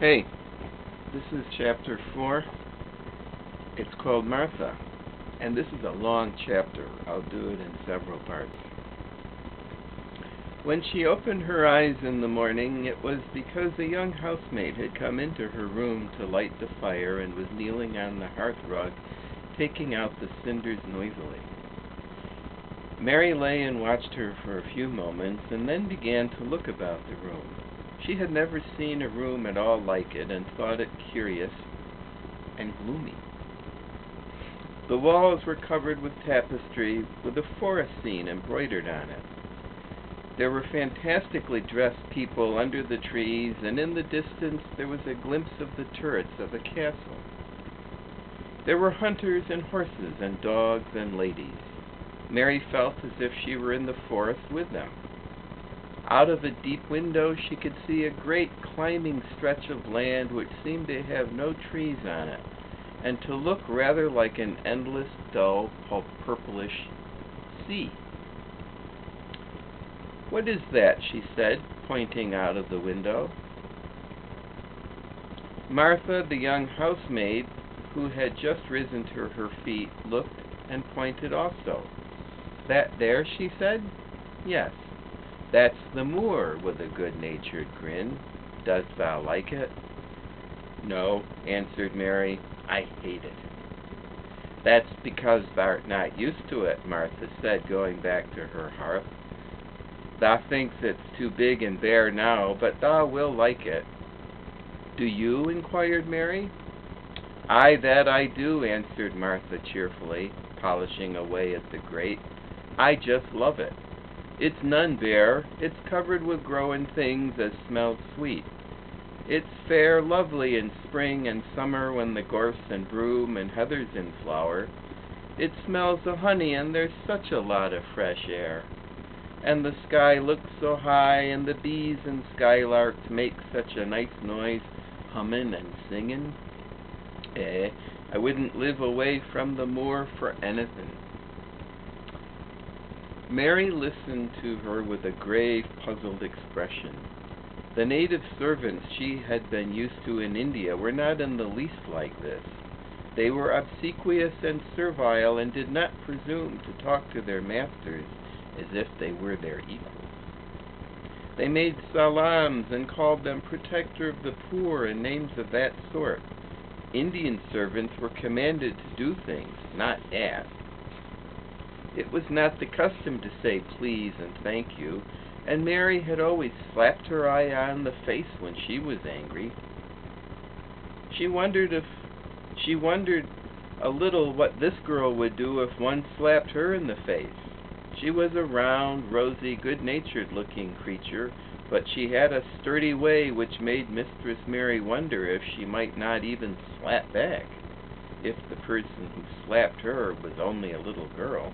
Hey, this is chapter 4. It's called Martha, and this is a long chapter. I'll do it in several parts. When she opened her eyes in the morning, it was because a young housemaid had come into her room to light the fire and was kneeling on the hearth rug, taking out the cinders noisily. Mary lay and watched her for a few moments and then began to look about the room. She had never seen a room at all like it and thought it curious and gloomy. The walls were covered with tapestry with a forest scene embroidered on it. There were fantastically dressed people under the trees, and in the distance there was a glimpse of the turrets of a castle. There were hunters and horses and dogs and ladies. Mary felt as if she were in the forest with them. Out of a deep window she could see a great climbing stretch of land which seemed to have no trees on it, and to look rather like an endless, dull, purplish sea. "What is that?" she said, pointing out of the window. Martha, the young housemaid, who had just risen to her feet, looked and pointed also. "That there?" she said. "Yes. That's the moor," with a good-natured grin. "Dost thou like it?" "No," answered Mary, "I hate it." "That's because thou'rt not used to it," Martha said, going back to her hearth. "Thou thinks it's too big and bare now, but thou will like it." "Do you?" inquired Mary. "Aye, that I do," answered Martha cheerfully, polishing away at the grate. "I just love it. It's none bare. It's covered with growing things as smells sweet. It's fair lovely in spring and summer when the gorse and broom and heather's in flower. It smells of honey and there's such a lot of fresh air. And the sky looks so high and the bees and skylarks make such a nice noise, hummin' and singin'. I wouldn't live away from the moor for anything." Mary listened to her with a grave, puzzled expression. The native servants she had been used to in India were not in the least like this. They were obsequious and servile and did not presume to talk to their masters as if they were their equals. They made salams and called them protector of the poor and names of that sort. Indian servants were commanded to do things, not ask. It was not the custom to say please and thank you, and Mary had always slapped her eye on the face when she was angry. She wondered a little what this girl would do if one slapped her in the face. She was a round, rosy, good-natured looking creature, but she had a sturdy way which made Mistress Mary wonder if she might not even slap back, if the person who slapped her was only a little girl.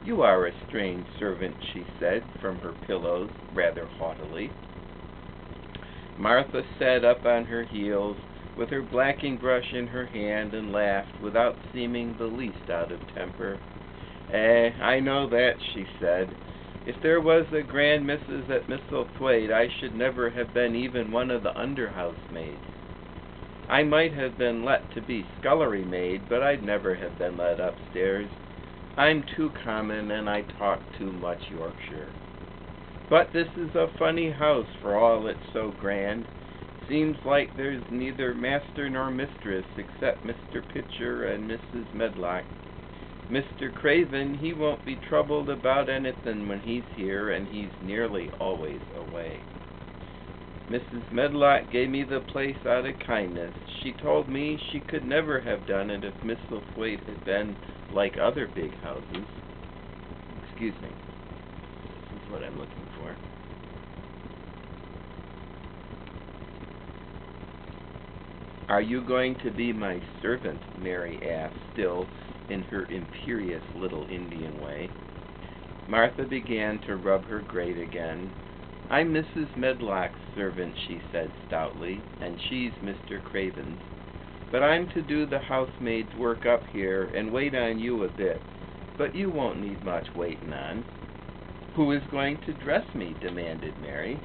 "You are a strange servant," she said from her pillows, rather haughtily. Martha sat up on her heels, with her blacking brush in her hand, and laughed without seeming the least out of temper. I know that," she said. "If there was a grand missus at Misselthwaite, I should never have been even one of the under-housemaids. I might have been let to be scullery maid, but I'd never have been let upstairs. I'm too common, and I talk too much Yorkshire. But this is a funny house, for all it's so grand. Seems like there's neither master nor mistress, except Mr. Pitcher and Mrs. Medlock. Mr. Craven, he won't be troubled about anything when he's here, and he's nearly always away. Mrs. Medlock gave me the place out of kindness. She told me she could never have done it if Misselthwaite had been like other big houses." Excuse me. This is what I'm looking for. "Are you going to be my servant?" Mary asked, still in her imperious little Indian way. Martha began to rub her grate again. "I'm Mrs. Medlock's servant," she said stoutly, "and she's Mr. Craven's. But I'm to do the housemaid's work up here and wait on you a bit. But you won't need much waiting on." "Who is going to dress me?" demanded Mary.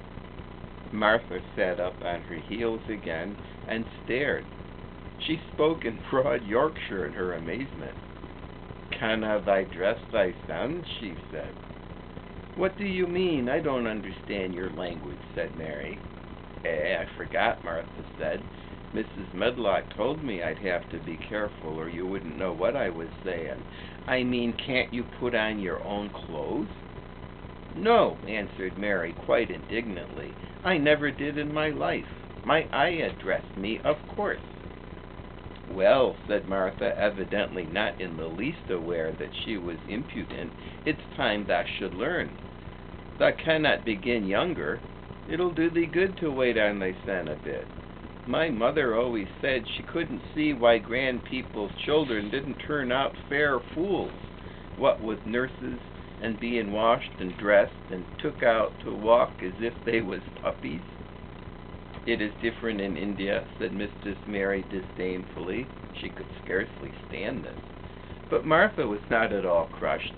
Martha sat up on her heels again and stared. She spoke in broad Yorkshire in her amazement. "Canna thy dress thy son?" she said. "What do you mean? I don't understand your language," said Mary. I forgot," Martha said. "Mrs. Medlock told me I'd have to be careful or you wouldn't know what I was saying. I mean, can't you put on your own clothes?" "No," answered Mary quite indignantly. "I never did in my life. My ayah dressed me, of course." "Well," said Martha, evidently not in the least aware that she was impudent, "it's time thou should learn. Thou cannot begin younger. It'll do thee good to wait on thy son a bit. My mother always said she couldn't see why grand people's children didn't turn out fair fools, what with nurses and being washed and dressed and took out to walk as if they was puppies." "It is different in India," said Mistress Mary disdainfully. She could scarcely stand this. But Martha was not at all crushed.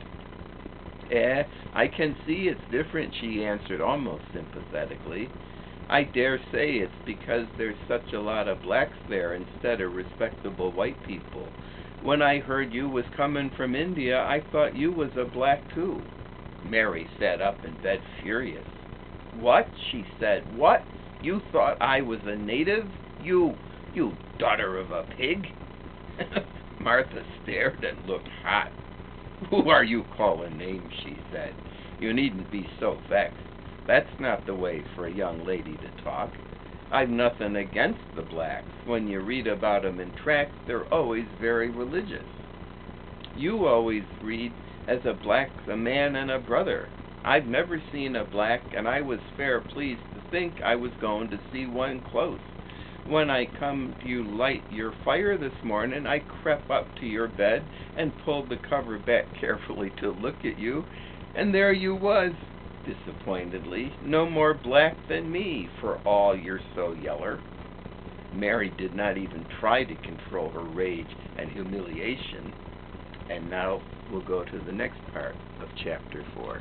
I can see it's different," she answered almost sympathetically. "I dare say it's because there's such a lot of blacks there instead of respectable white people. When I heard you was coming from India, I thought you was a black too." Mary sat up in bed furious. "What?" she said. "What? You thought I was a native? You daughter of a pig?" Martha stared and looked hot. "Who are you calling names?" she said. "You needn't be so vexed. That's not the way for a young lady to talk. I've nothing against the blacks. When you read about 'em in tracts, they're always very religious. You always read as a black's a man and a brother. I've never seen a black, and I was fair pleased to think I was going to see one close. When I come you light your fire this morning, I crept up to your bed and pulled the cover back carefully to look at you, and there you was, disappointedly, no more black than me, for all you're so yeller." Mary did not even try to control her rage and humiliation. And now we'll go to the next part of Chapter 4.